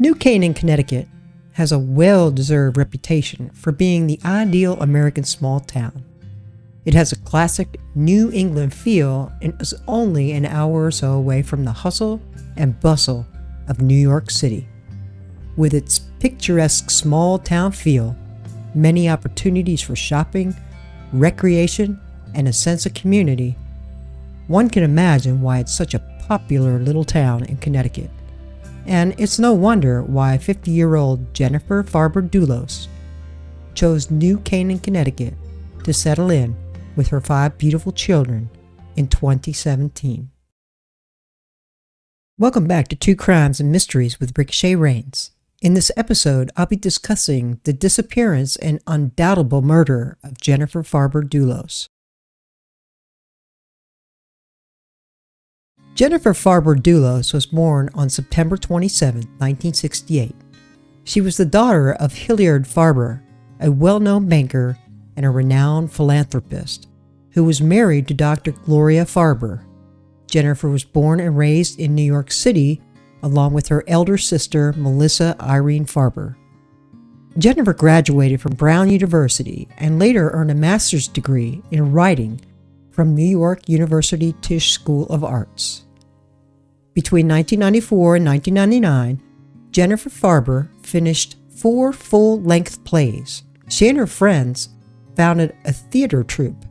New Canaan, Connecticut has a well-deserved reputation for being the ideal American small town. It has a classic New England feel and is only an hour or so away from the hustle and bustle of New York City. With its picturesque small town feel, many opportunities for shopping, recreation, and a sense of community, one can imagine why it's such a popular little town in Connecticut. And it's no wonder why 50-year-old Jennifer Farber Dulos chose New Canaan, Connecticut to settle in with her 5 beautiful children in 2017. Welcome back to True Crimes and Mysteries with Ricochet Rains. In this episode, I'll be discussing the disappearance and undoubtable murder of Jennifer Farber Dulos. Jennifer Farber Dulos was born on September 27, 1968. She was the daughter of Hilliard Farber, a well-known banker and a renowned philanthropist, who was married to Dr. Gloria Farber. Jennifer was born and raised in New York City, along with her elder sister, Melissa Irene Farber. Jennifer graduated from Brown University and later earned a master's degree in writing from New York University Tisch School of Arts. Between 1994 and 1999, Jennifer Farber finished 4 full-length plays. She and her friends founded a theater troupe,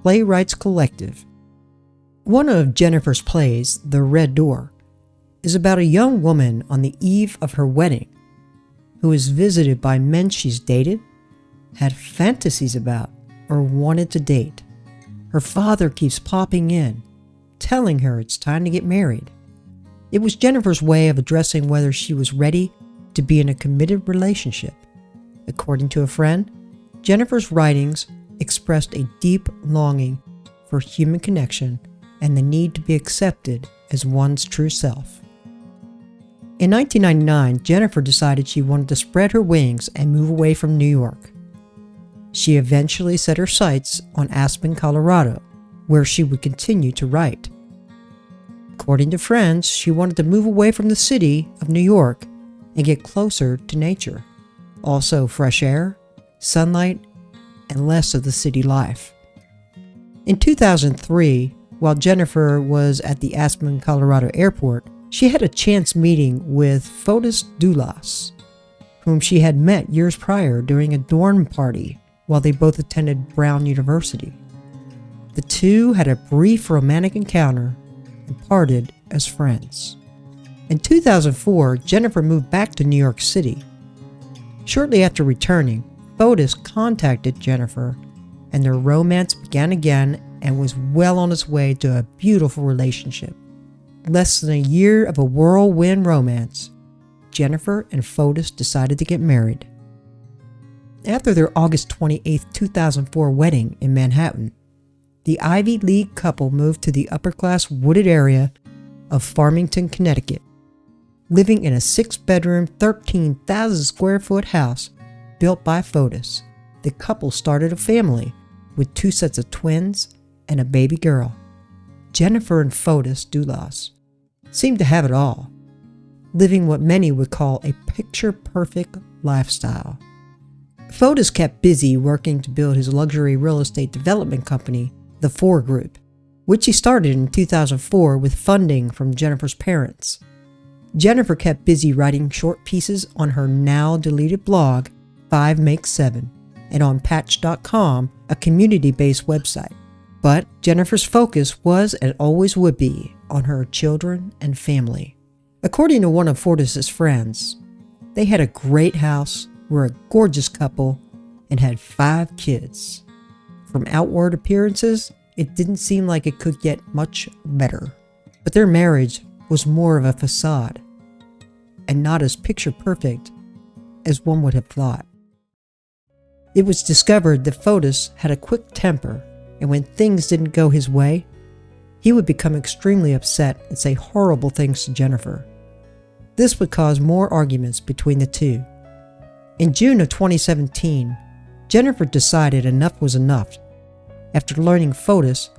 Playwrights Collective. One of Jennifer's plays, The Red Door, is about a young woman on the eve of her wedding who is visited by men she's dated, had fantasies about, or wanted to date. Her father keeps popping in, telling her it's time to get married. It was Jennifer's way of addressing whether she was ready to be in a committed relationship. According to a friend, Jennifer's writings expressed a deep longing for human connection and the need to be accepted as one's true self. In 1999, Jennifer decided she wanted to spread her wings and move away from New York. She eventually set her sights on Aspen, Colorado, where she would continue to write. According to friends, she wanted to move away from the city of New York and get closer to nature. Also, fresh air, sunlight, and less of the city life. In 2003, while Jennifer was at the Aspen, Colorado airport, she had a chance meeting with Fotis Dulos, whom she had met years prior during a dorm party while they both attended Brown University. The two had a brief romantic encounter and parted as friends. In 2004, Jennifer moved back to New York City. Shortly after returning, Fotis contacted Jennifer, and their romance began again and was well on its way to a beautiful relationship. Less than a year of a whirlwind romance, Jennifer and Fotis decided to get married. After their August 28, 2004 wedding in Manhattan, the Ivy League couple moved to the upper-class wooded area of Farmington, Connecticut. Living in a 6-bedroom, 13,000 square foot house built by Fotis, the couple started a family with 2 sets of twins and a baby girl. Jennifer and Fotis Dulos seemed to have it all, living what many would call a picture-perfect lifestyle. Fotis kept busy working to build his luxury real estate development company, The 4 Group, which he started in 2004 with funding from Jennifer's parents. Jennifer kept busy writing short pieces on her now-deleted blog, 5 Makes 7, and on Patch.com, a community-based website. But Jennifer's focus was and always would be on her children and family. According to one of Fotis' friends, they had a great house, were a gorgeous couple, and had 5 kids. From outward appearances, it didn't seem like it could get much better. But their marriage was more of a facade, and not as picture-perfect as one would have thought. It was discovered that Fotis had a quick temper, and when things didn't go his way, he would become extremely upset and say horrible things to Jennifer. This would cause more arguments between the two. In June of 2017, Jennifer decided enough was enough after learning Fotis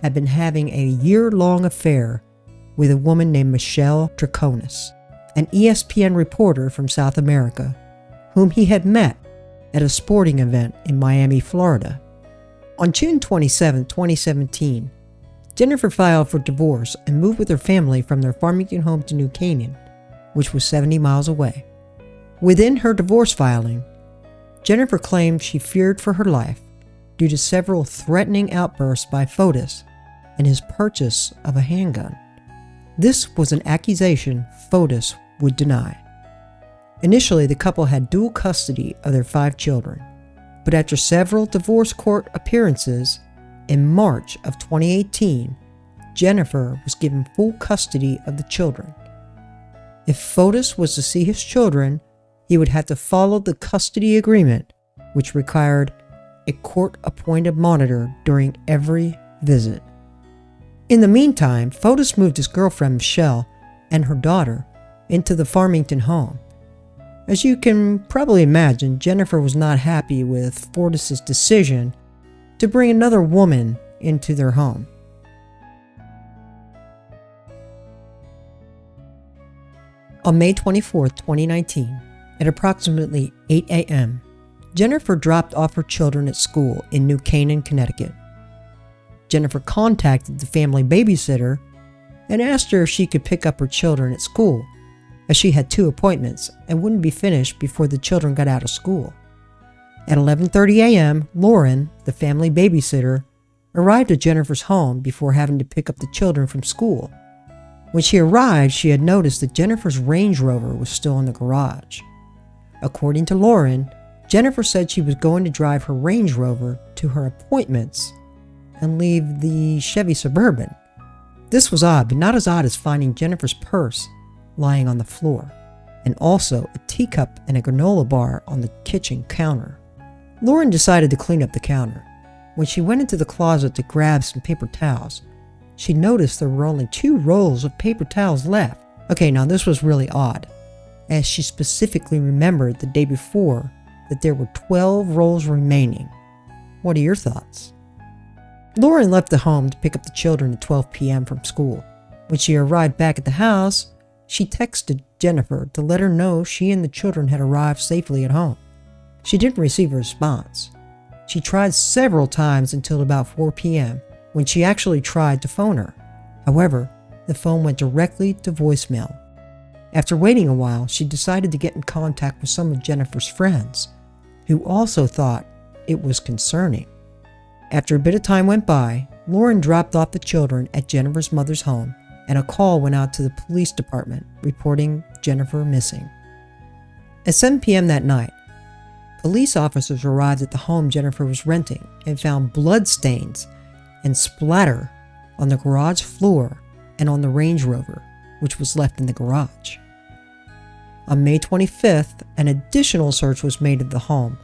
had been having a year-long affair with a woman named Michelle Troconis. an ESPN reporter from South America, whom he had met at a sporting event in Miami, Florida. On June 27, 2017, Jennifer filed for divorce and moved with her family from their Farmington home to New Canaan, which was 70 miles away. Within her divorce filing, Jennifer claimed she feared for her life due to several threatening outbursts by Fotis and his purchase of a handgun. This was an accusation Fotis would deny. Initially, the couple had dual custody of their 5 children, but after several divorce court appearances, in March of 2018, Jennifer was given full custody of the children. If Fotis was to see his children, he would have to follow the custody agreement, which required a court-appointed monitor during every visit. In the meantime, Fotis moved his girlfriend Michelle and her daughter into the Farmington home. As you can probably imagine, Jennifer was not happy with Fotis' decision to bring another woman into their home. On May 24, 2019, at approximately 8 a.m., Jennifer dropped off her children at school in New Canaan, Connecticut. Jennifer contacted the family babysitter and asked her if she could pick up her children at school, as she had 2 appointments and wouldn't be finished before the children got out of school. At 11:30 a.m., Lauren, the family babysitter, arrived at Jennifer's home before having to pick up the children from school. When she arrived, she had noticed that Jennifer's Range Rover was still in the garage. According to Lauren, Jennifer said she was going to drive her Range Rover to her appointments and leave the Chevy Suburban. This was odd, but not as odd as finding Jennifer's purse lying on the floor, and also a teacup and a granola bar on the kitchen counter. Lauren decided to clean up the counter. When she went into the closet to grab some paper towels, she noticed there were only 2 rolls of paper towels left. Okay, now this was really odd, as she specifically remembered the day before that there were 12 rolls remaining. What are your thoughts? Lauren left the home to pick up the children at 12 p.m. from school. When she arrived back at the house, she texted Jennifer to let her know she and the children had arrived safely at home. She didn't receive a response. She tried several times until about 4 p.m. when she actually tried to phone her. However, the phone went directly to voicemail. After waiting a while, she decided to get in contact with some of Jennifer's friends, who also thought it was concerning. After a bit of time went by, Lauren dropped off the children at Jennifer's mother's home, and a call went out to the police department reporting Jennifer missing. At 7 p.m. that night, police officers arrived at the home Jennifer was renting and found blood stains and splatter on the garage floor and on the Range Rover, which was left in the garage. On May 25th, an additional search was made of the home,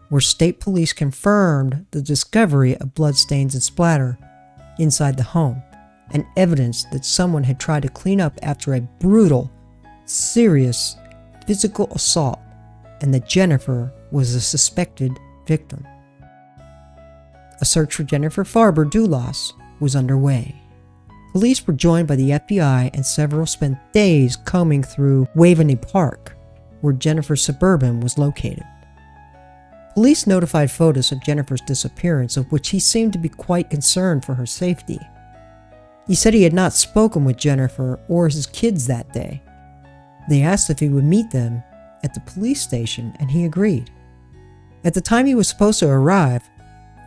where state police confirmed the discovery of bloodstains and splatter inside the home, and evidence that someone had tried to clean up after a brutal, serious physical assault, and that Jennifer was a suspected victim. A search for Jennifer Farber Dulos was underway. Police were joined by the FBI, and several spent days combing through Mawhinney Park, where Jennifer's Suburban was located. Police notified Fotis of Jennifer's disappearance, of which he seemed to be quite concerned for her safety. He said he had not spoken with Jennifer or his kids that day. They asked if he would meet them at the police station, and he agreed. At the time he was supposed to arrive,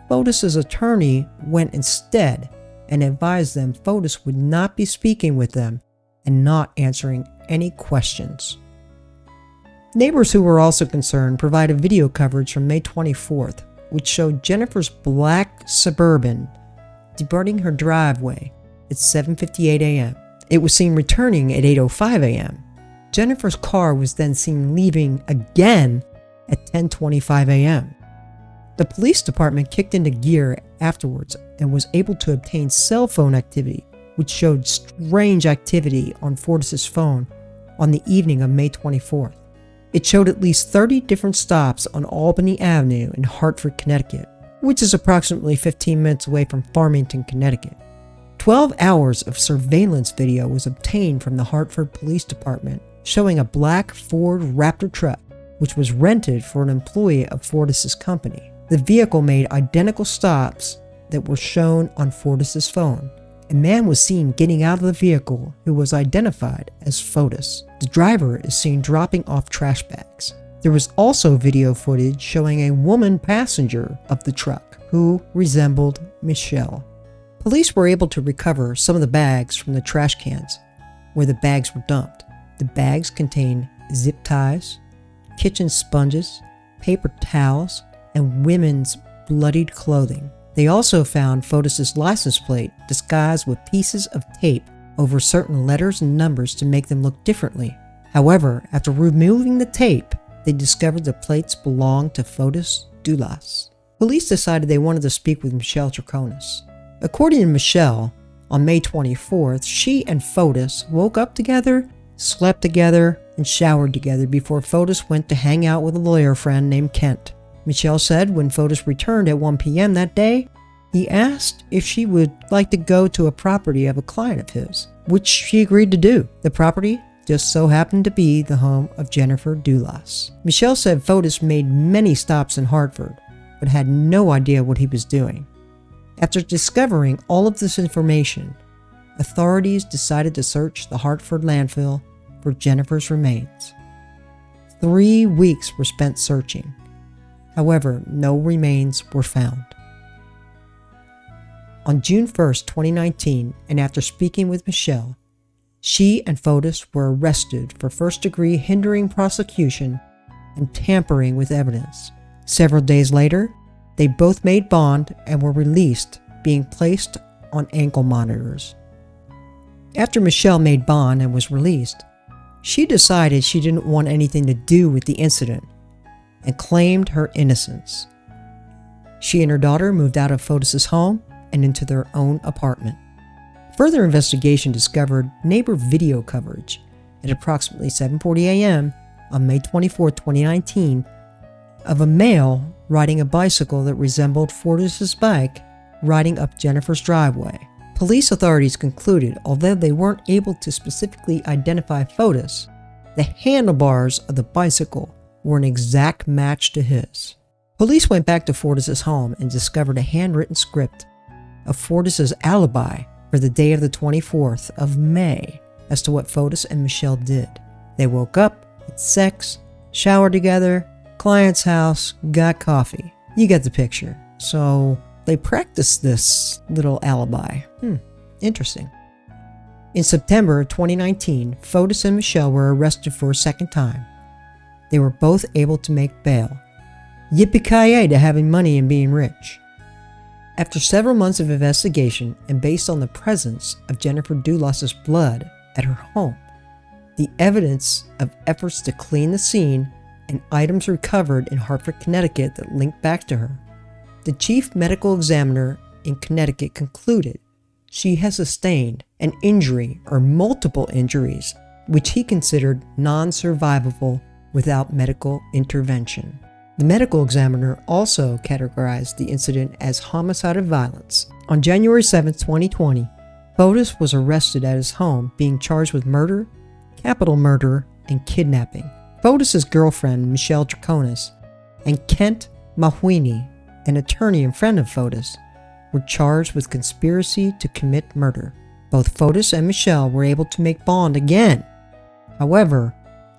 Fotis' attorney went instead and advised them Fotis would not be speaking with them and not answering any questions. Neighbors who were also concerned provided video coverage from May 24th, which showed Jennifer's black Suburban departing her driveway at 7:58 a.m. It was seen returning at 8:05 a.m. Jennifer's car was then seen leaving again at 10:25 a.m. The police department kicked into gear afterwards and was able to obtain cell phone activity, which showed strange activity on Fotis' phone on the evening of May 24th. It showed at least 30 different stops on Albany Avenue in Hartford, Connecticut, which is approximately 15 minutes away from Farmington, Connecticut. 12 hours of surveillance video was obtained from the Hartford Police Department showing a black Ford Raptor truck, which was rented for an employee of Fotis' company. The vehicle made identical stops that were shown on Fotis' phone. A man was seen getting out of the vehicle who was identified as Fotis. The driver is seen dropping off trash bags. There was also video footage showing a woman passenger of the truck who resembled Michelle. Police were able to recover some of the bags from the trash cans where the bags were dumped. The bags contained zip ties, kitchen sponges, paper towels, and women's bloodied clothing. They also found Fotis' license plate disguised with pieces of tape over certain letters and numbers to make them look differently. However, after removing the tape, they discovered the plates belonged to Fotis Dulos. Police decided they wanted to speak with Michelle Troconis. According to Michelle, on May 24th, she and Fotis woke up together, slept together, and showered together before Fotis went to hang out with a lawyer friend named Kent. Michelle said when Fotis returned at 1 p.m. that day, he asked if she would like to go to a property of a client of his, which she agreed to do. The property just so happened to be the home of Jennifer Dulos. Michelle said Fotis made many stops in Hartford, but had no idea what he was doing. After discovering all of this information, authorities decided to search the Hartford landfill for Jennifer's remains. 3 weeks were spent searching. However, no remains were found. On June 1st, 2019, and after speaking with Michelle, she and Fotis were arrested for first-degree hindering prosecution and tampering with evidence. Several days later, they both made bond and were released, being placed on ankle monitors. After Michelle made bond and was released, she decided she didn't want anything to do with the incident and claimed her innocence. She and her daughter moved out of Fotis' home and into their own apartment. Further investigation discovered neighbor video coverage at approximately 7:40 a.m. on May 24, 2019, of a male riding a bicycle that resembled Fotis' bike riding up Jennifer's driveway. Police authorities concluded, although they weren't able to specifically identify Fotis, the handlebars of the bicycle were an exact match to his. Police went back to Fotis' home and discovered a handwritten script of Fotis' alibi for the day of the 24th of May as to what Fotis and Michelle did. They woke up, had sex, showered together, client's house, got coffee. You get the picture. So they practiced this little alibi. Interesting. In September 2019, Fotis and Michelle were arrested for a second time. They were both able to make bail. Yippee-ki-yay to having money and being rich. After several months of investigation and based on the presence of Jennifer Dulos' blood at her home, the evidence of efforts to clean the scene, and items recovered in Hartford, Connecticut that linked back to her, the chief medical examiner in Connecticut concluded she has sustained an injury or multiple injuries, which he considered non-survivable without medical intervention. The medical examiner also categorized the incident as homicide of violence. On January 7, 2020, Fotis was arrested at his home, being charged with murder, capital murder, and kidnapping. Fotis' girlfriend, Michelle Troconis, and Kent Mawhinney, an attorney and friend of Fotis, were charged with conspiracy to commit murder. Both Fotis and Michelle were able to make bond again. However,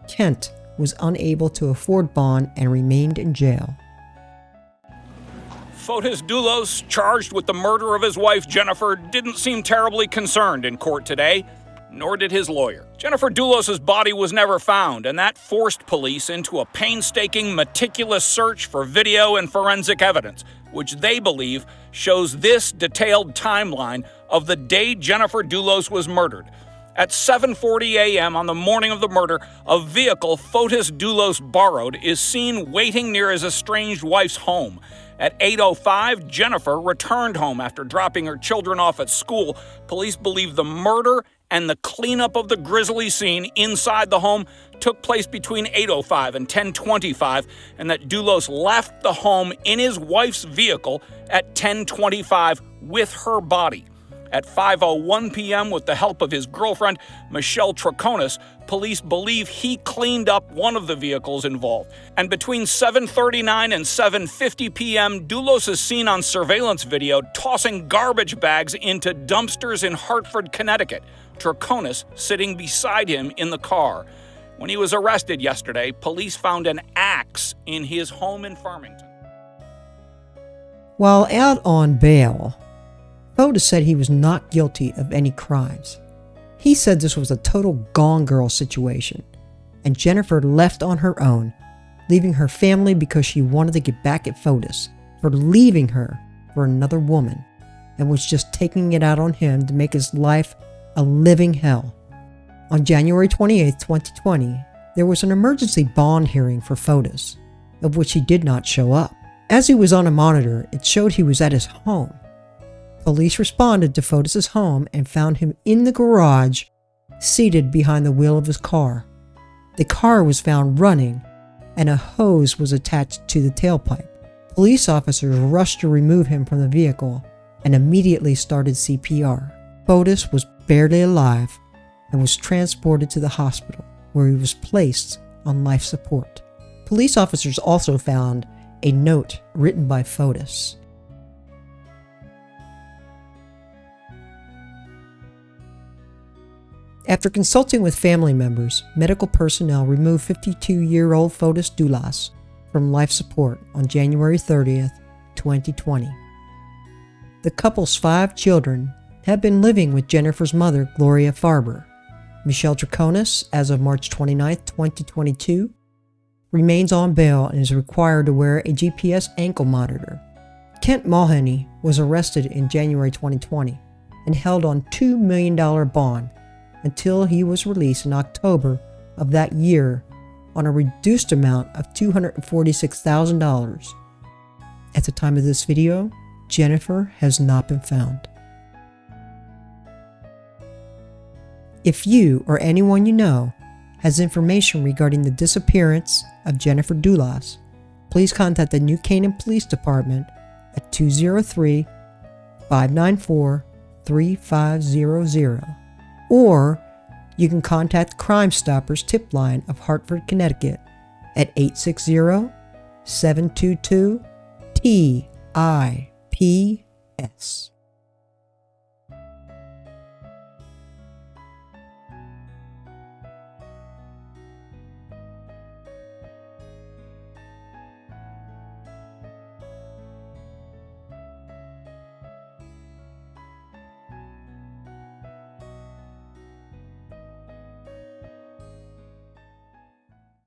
Kent was unable to afford bond and remained in jail. Fotis Dulos, charged with the murder of his wife Jennifer, didn't seem terribly concerned in court today, nor did his lawyer. Jennifer Dulos' body was never found, and that forced police into a painstaking, meticulous search for video and forensic evidence, which they believe shows this detailed timeline of the day Jennifer Dulos was murdered. At 7:40 a.m. on the morning of the murder, a vehicle Fotis Dulos borrowed is seen waiting near his estranged wife's home. At 8:05, Jennifer returned home after dropping her children off at school. Police believe the murder and the cleanup of the grisly scene inside the home took place between 8:05 and 10:25, and that Dulos left the home in his wife's vehicle at 10:25 with her body. At 5:01 p.m., with the help of his girlfriend, Michelle Troconis, police believe he cleaned up one of the vehicles involved. And between 7:39 and 7:50 p.m., Dulos is seen on surveillance video tossing garbage bags into dumpsters in Hartford, Connecticut, Troconis sitting beside him in the car. When he was arrested yesterday, police found an axe in his home in Farmington. While out on bail, Fotis said he was not guilty of any crimes. He said this was a total Gone Girl situation, and Jennifer left on her own, leaving her family because she wanted to get back at Fotis for leaving her for another woman, and was just taking it out on him to make his life a living hell. On January 28, 2020, there was an emergency bond hearing for Fotis, of which he did not show up. As he was on a monitor, it showed he was at his home. Police responded to Fotis' home and found him in the garage, seated behind the wheel of his car. The car was found running, and a hose was attached to the tailpipe. Police officers rushed to remove him from the vehicle and immediately started CPR. Fotis was barely alive and was transported to the hospital, where he was placed on life support. Police officers also found a note written by Fotis. After consulting with family members, medical personnel removed 52-year-old Fotis Dulos from life support on January 30th, 2020. The couple's 5 children have been living with Jennifer's mother, Gloria Farber. Michelle Troconis, as of March 29, 2022, remains on bail and is required to wear a GPS ankle monitor. Kent Mawhinney was arrested in January 2020 and held on $2 million bond until he was released in October of that year on a reduced amount of $246,000. At the time of this video, Jennifer has not been found. If you or anyone you know has information regarding the disappearance of Jennifer Dulos, please contact the New Canaan Police Department at 203-594-3500, or you can contact Crime Stoppers tip line of Hartford, Connecticut at 860-722-TIPS.